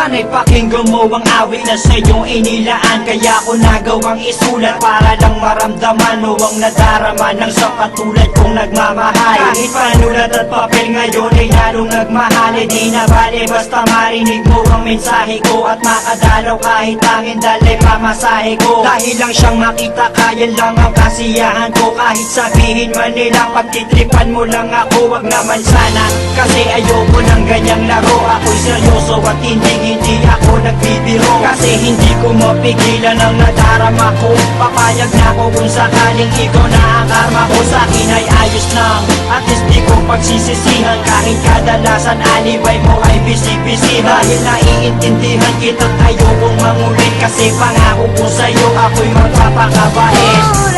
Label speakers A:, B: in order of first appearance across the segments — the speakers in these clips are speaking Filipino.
A: Sana'y pakinggan mo ang awit na sa'yong inilaan. Kaya ko nagawang isulat para lang maramdaman mo ang nadarama ng sa katulad kong nagmamahal. Kahit panulat at papel ngayon ay lalong nagmahal. E di na bale basta marinig mo ang mensahe ko at makadalaw kahit tangin dalay pamasahe ko. Dahil lang siyang makita kaya lang ang kasiyahan ko. Kahit sabihin man nila pagtitripan mo lang ako, wag naman sana. Kasi ayoko ng ganyang laro. Ako'y seryoso at hindi ako nagbibiro. Kasi hindi ko mapigilan ang nadarama ko. Papayag na ako kung sakaling ikaw na ang karma ko. Sa'kin ay ayos lang, at least di ko pagsisisihan. Kahit kadalasan alibay mo ay bisik-bisihan. Dahil naiintindihan kita't ayokong mangulit. Kasi pangako ko sa'yo ako'y magpapakabait.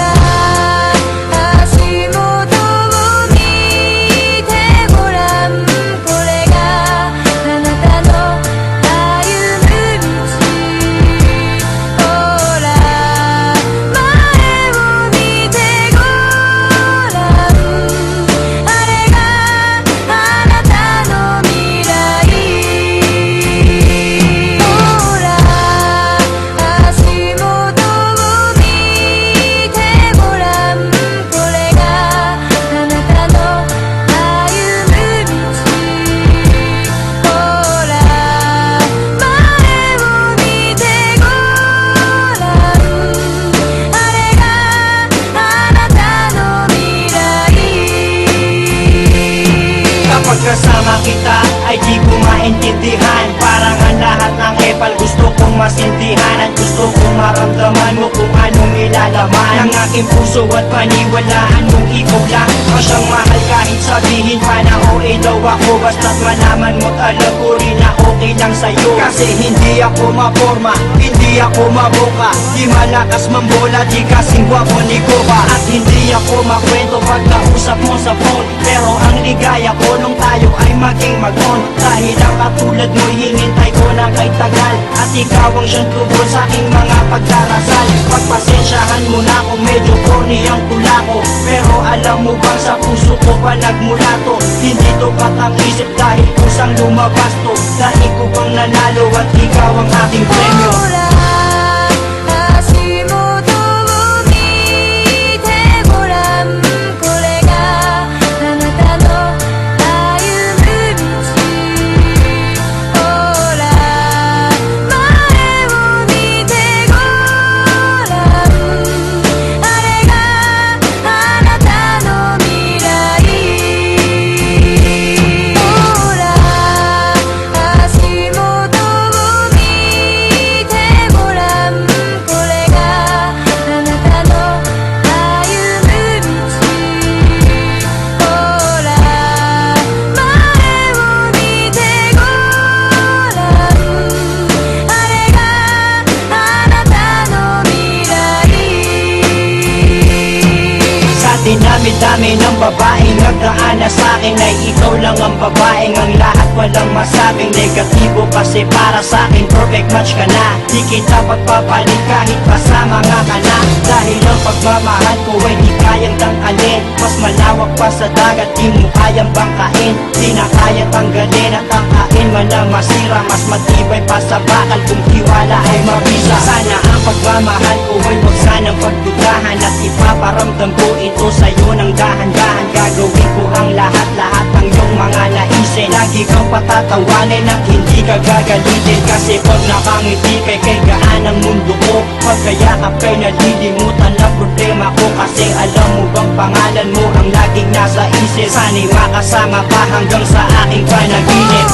A: Pagkasama kita ay di ko maintindihan. Parang ang lahat ng epal gusto kong masindihan. At gusto kong maramdaman mo kung anong nilalaman ng aking puso at paniwalaan mong ikaw lang ang siyang mahal. Kahit sabihin pa na OA daw ako, basta't malaman mo't alam ko rin na okay lang sa'yo. Kasi hindi ako maporma, hindi ako maboka, di malakas mambola, di kasing gwapo ni Goba. At hindi ako makwento pag nausap mo sa phone. Pero ang ligaya ko nung tayo ay maging mag-on. Dahil ang katulad mo hinintay ko na kay tagal. At ikaw ang siyang tubol sa aking mga pagdarasal. Pagpasensyahan mo na kung medyo corny ang tula ko. Pero alam mo bang sa puso ko pa nagmula to. Hindi to patang isip dahil kusang lumabas to. Dahil ko bang nanalo at ikaw ang aking premyo. Dinami-dami ng babaeng nagdaan na sa'kin ay ikaw lang ang babaeng ang lahat walang masabing negatibo. Kasi para sa'kin perfect match ka na. Di kita pagpapalit kahit pasama nga ka na. Dahil ang pagmamahal ko ay di kayang tangkalin. Mas malawak pa sa dagat, di mo kayang bangkain. Di na kaya tanggalin at tangkain man na masira. Mas matibay pa sa bakal kung tiwala ay mabisa. Sana ang pagmamahal ko ay wag sanang pagdudahan. At ipaparamdam ko ito sa'yo ng dahan-dahan. Gagawin ko ang lahat-lahat ng iyong mga naisin. Lagi kang patatawanin at hindi ka gagalitin. Kasi pag nakangiti kay gaan ang mundo ko. Pagkayakap kay nalilimutan ang problema ko. Kasi alam mo bang pangalan mo ang laging nasa isip. Sana'y makasama pa hanggang sa aking panaginip.